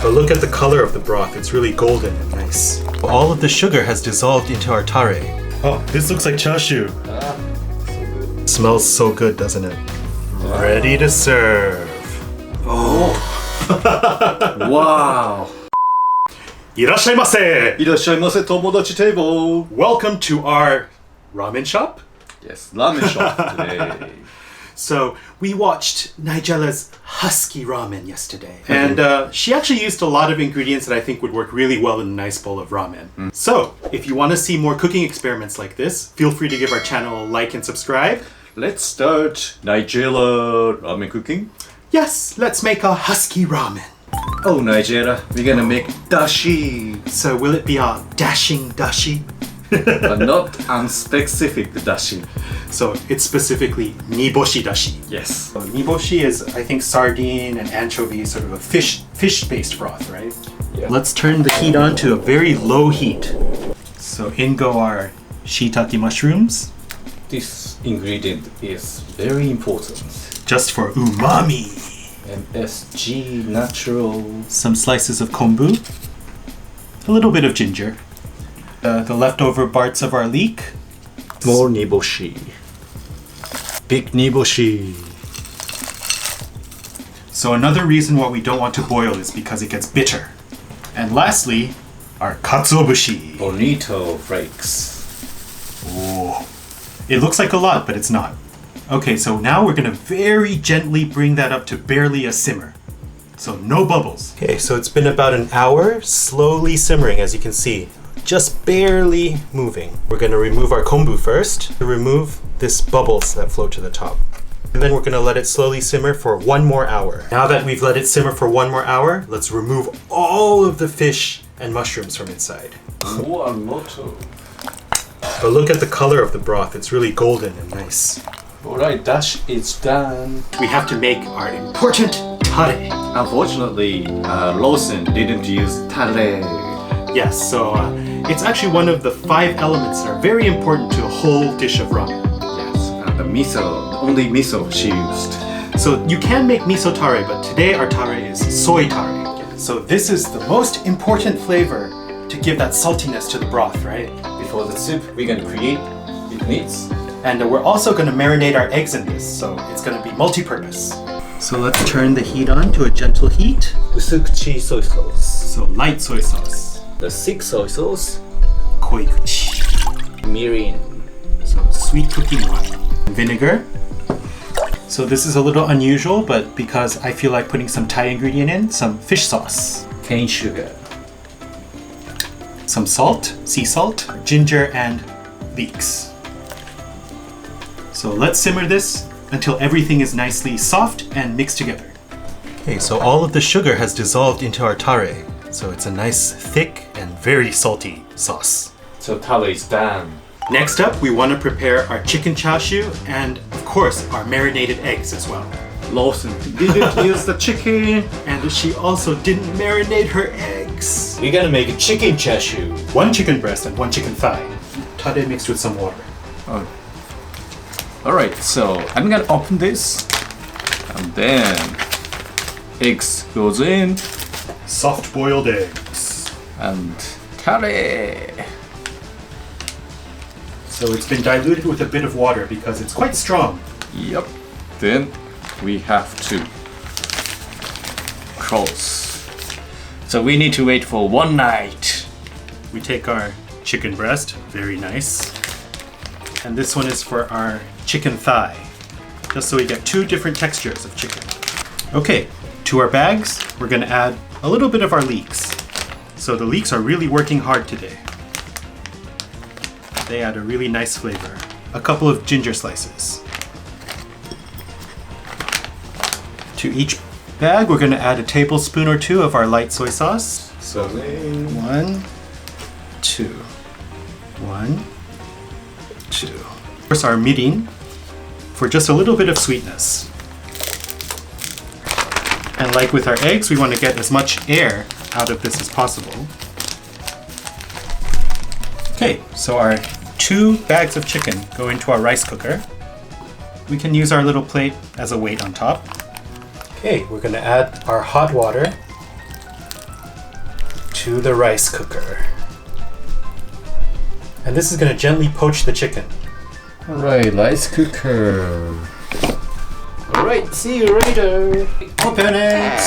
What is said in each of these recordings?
But look at the color of the broth, it's really golden and nice. All of the sugar has dissolved into our tare. Oh, this looks like chashu. Smells so good, doesn't it? Ready to serve. Oh. Wow. いらっしゃいませ. いらっしゃいませ、友達 table. Welcome to our ramen shop. Yes, ramen shop today. So we watched Nigella's husky ramen yesterday. And she actually used a lot of ingredients that I think would work really well in a nice bowl of ramen. So if you want to see more cooking experiments like this, feel free to give our channel a like and subscribe. Let's start Nigella ramen cooking. Yes, let's make a husky ramen. Oh, Nigella, we're gonna make dashi. So will it be a dashing dashi? But not unspecific dashi. So it's specifically Niboshi dashi. Yes. So Niboshi is, I think, sardine and anchovy, sort of a fish-based broth, right? Yeah. Let's turn the heat on to a very low heat. So in go our shiitake mushrooms. This ingredient is very important. Just for umami. MSG natural. Some slices of kombu. A little bit of ginger. The leftover parts of our leek. More niboshi. Big niboshi. So another reason why we don't want to boil is because it gets bitter. And lastly, our katsuobushi. Bonito flakes. Oh, it looks like a lot, but it's not. Okay, so now we're gonna very gently bring that up to barely a simmer. So no bubbles. Okay, so it's been about an hour, slowly simmering, as you can see. Just barely moving. We're gonna remove our kombu first to remove this bubbles that float to the top. And then we're gonna let it slowly simmer for 1 more hour. Now that we've let it simmer for 1 more hour, let's remove all of the fish and mushrooms from inside. More moto. But look at the color of the broth, it's really golden and nice. Alright, dash is done. We have to make our important tare. Unfortunately, Lawson didn't use tare. Yes, so it's actually one of the 5 elements that are very important to a whole dish of ramen. Yes, and the miso, only miso she used. So you can make miso tare, but today our tare is soy tare. So this is the most important flavor to give that saltiness to the broth, right? Before the soup, we're gonna create it needs. And we're also going to marinate our eggs in this, so it's going to be multi-purpose. So let's turn the heat on to a gentle heat. Usukuchi soy sauce. So light soy sauce. The thick soy sauce. Koikuchi. Mirin. So sweet cooking oil. Vinegar. So this is a little unusual, but because I feel like putting some Thai ingredient in, some fish sauce. Cane sugar. Some salt, sea salt, ginger, and leeks. So let's simmer this until everything is nicely soft and mixed together. Okay, so all of the sugar has dissolved into our tare. So it's a nice, thick, and very salty sauce. So tare is done. Next up, we want to prepare our chicken chashu and, of course, our marinated eggs as well. Lawson didn't use the chicken. And she also didn't marinate her eggs. We're gonna make a chicken chashu. 1 chicken breast and 1 chicken thigh. Tare mixed with some water. Oh. Alright, so I'm gonna open this. And then eggs goes in. Soft boiled eggs. And tare. So it's been diluted with a bit of water because it's quite strong. Yep. Then we have to cross. So we need to wait for 1 night. We take our chicken breast, very nice. And this one is for our chicken thigh, just so we get 2 different textures of chicken. Okay, to our bags, we're gonna add a little bit of our leeks. So the leeks are really working hard today. They add a really nice flavor. A couple of ginger slices. To each bag, we're gonna add a tablespoon or 2 of our light soy sauce. So 1, 2. 1, 2. Of course, our mirin for just a little bit of sweetness. And like with our eggs, we want to get as much air out of this as possible. Okay, so our 2 bags of chicken go into our rice cooker. We can use our little plate as a weight on top. Okay, we're going to add our hot water. to the rice cooker. And this is going to gently poach the chicken. Alright, rice cooker. Alright, see you later. Open it!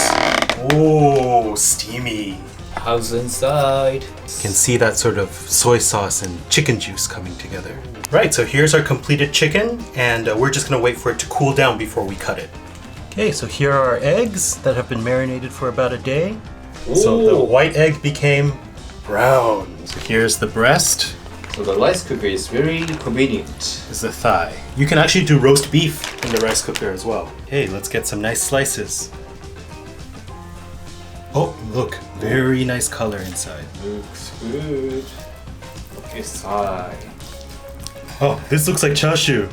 Oh, steamy. How's inside? You can see that sort of soy sauce and chicken juice coming together. Right, so here's our completed chicken, and we're just going to wait for it to cool down before we cut it. Okay, so here are our eggs that have been marinated for about a day. Ooh. So the white egg became brown. So here's the breast. So the rice cooker is very convenient. This is the thigh. You can actually do roast beef in the rice cooker as well. Okay, let's get some nice slices. Oh, look, very nice color inside. Looks good. Okay, thigh. Oh, this looks like chashu.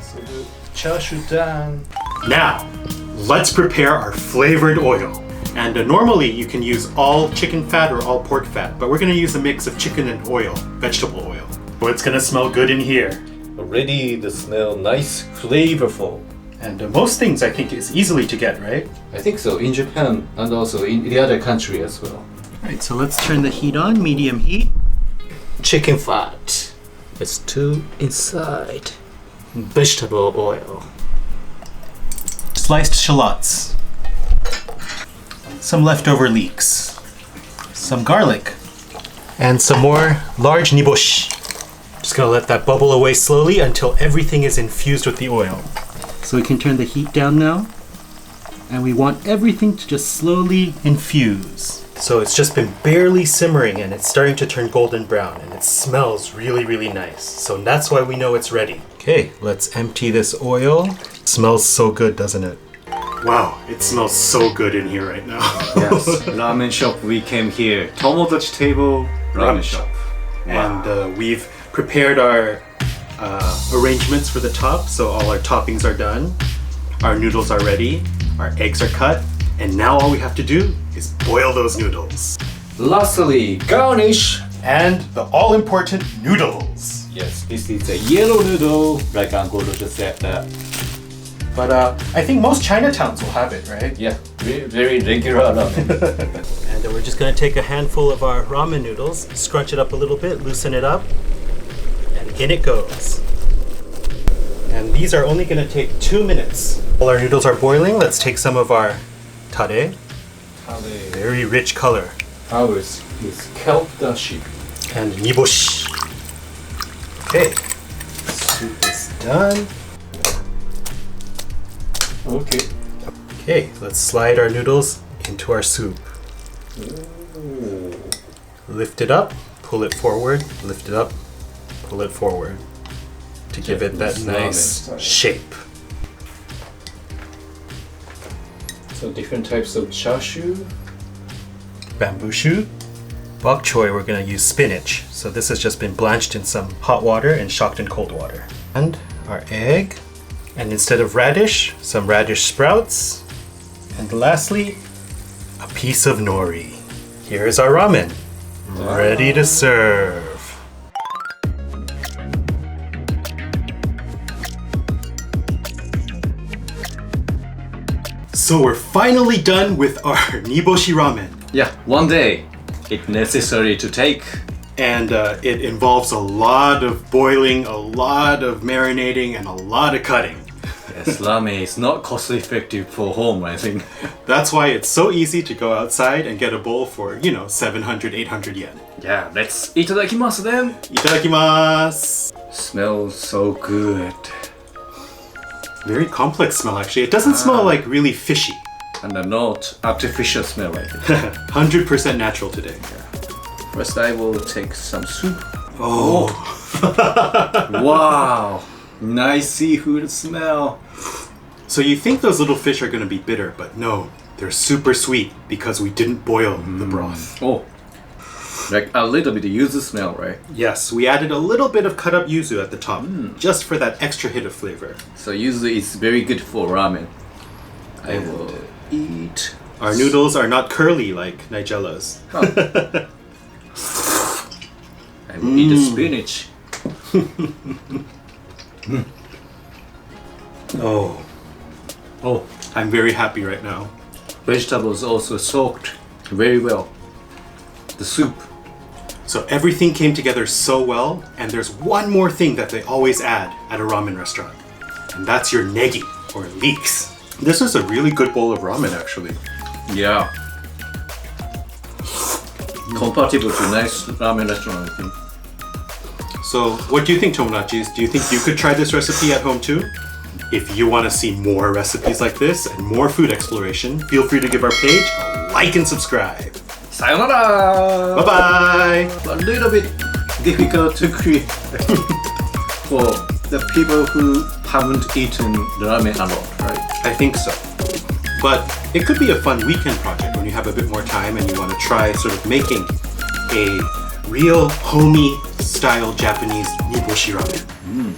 So good. Chashu done. Now, let's prepare our flavored oil. And normally you can use all chicken fat or all pork fat, but we're going to use a mix of chicken and oil, vegetable oil. So it's going to smell good in here. Already the smell nice, flavorful. And most things I think is easily to get, right? I think so, in Japan and also in the other country as well. Alright, so let's turn the heat on, medium heat. Chicken fat. It's too inside. Vegetable oil. Sliced shallots. Some leftover leeks. Some garlic. And some more large niboshi. Just gonna let that bubble away slowly until everything is infused with the oil. So we can turn the heat down now. And we want everything to just slowly infuse. So it's just been barely simmering and it's starting to turn golden brown and it smells really, really nice. So that's why we know it's ready. Okay, let's empty this oil. It smells so good, doesn't it? Wow, it smells so good in here right now. Yes, ramen shop we came here. Tomodachis table, ramen shop. Wow. And we've prepared our arrangements for the top, so all our toppings are done. Our noodles are ready, our eggs are cut, and now all we have to do is boil those noodles. Lastly, garnish. And the all-important noodles. Yes, this is a yellow noodle, like Uncle just said that. But I think most Chinatowns will have it, right? Yeah, very regular ramen. And we're just gonna take a handful of our ramen noodles, scrunch it up a little bit, loosen it up, and in it goes. And these are only gonna take 2 minutes. While our noodles are boiling, let's take some of our tare. Very rich color. Ours is kelp dashi. And niboshi. Okay, soup is done. Okay. Okay, let's slide our noodles into our soup. Ooh. Lift it up, pull it forward, lift it up, pull it forward to give it that nice shape. So different types of chashu. Bamboo shoot. Bok choy, we're going to use spinach. So this has just been blanched in some hot water and shocked in cold water. And our egg. And instead of radish, some radish sprouts. And lastly, a piece of nori. Here's our ramen. Ready to serve. So we're finally done with our Niboshi Ramen. Yeah, one day it's necessary to take. And it involves a lot of boiling, a lot of marinating, and a lot of cutting. Yes, ramen is not cost effective for home, I think. That's why it's so easy to go outside and get a bowl for, 700, 800 yen. Yeah, let's itadakimasu then. Itadakimasu. Smells so good. Very complex smell actually. It doesn't smell like really fishy. And not artificial smell, I think. 100% natural today. First I will take some soup. Oh. Wow. Nice seafood smell. So you think those little fish are going to be bitter, but no. They're super sweet because we didn't boil the broth. Oh. Like a little bit of yuzu smell, right? Yes, we added a little bit of cut up yuzu at the top, just for that extra hit of flavor. So yuzu is very good for ramen. I will eat. Our noodles are not curly like Nigella's. Oh. I will eat the spinach. Oh, I'm very happy right now. Vegetables also soaked very well. the soup. So everything came together so well, and there's one more thing that they always add at a ramen restaurant, and that's your negi, or leeks. This is a really good bowl of ramen, actually. Yeah. Compatible to nice ramen restaurant, I think. So what do you think, Tomodachis? Do you think you could try this recipe at home too? If you want to see more recipes like this and more food exploration, feel free to give our page a like and subscribe. Sayonara! Bye-bye! A little bit difficult to create for the people who haven't eaten ramen a lot, right? I think so. But it could be a fun weekend project when you have a bit more time and you want to try sort of making a real homey style Japanese Niboshi Ramen.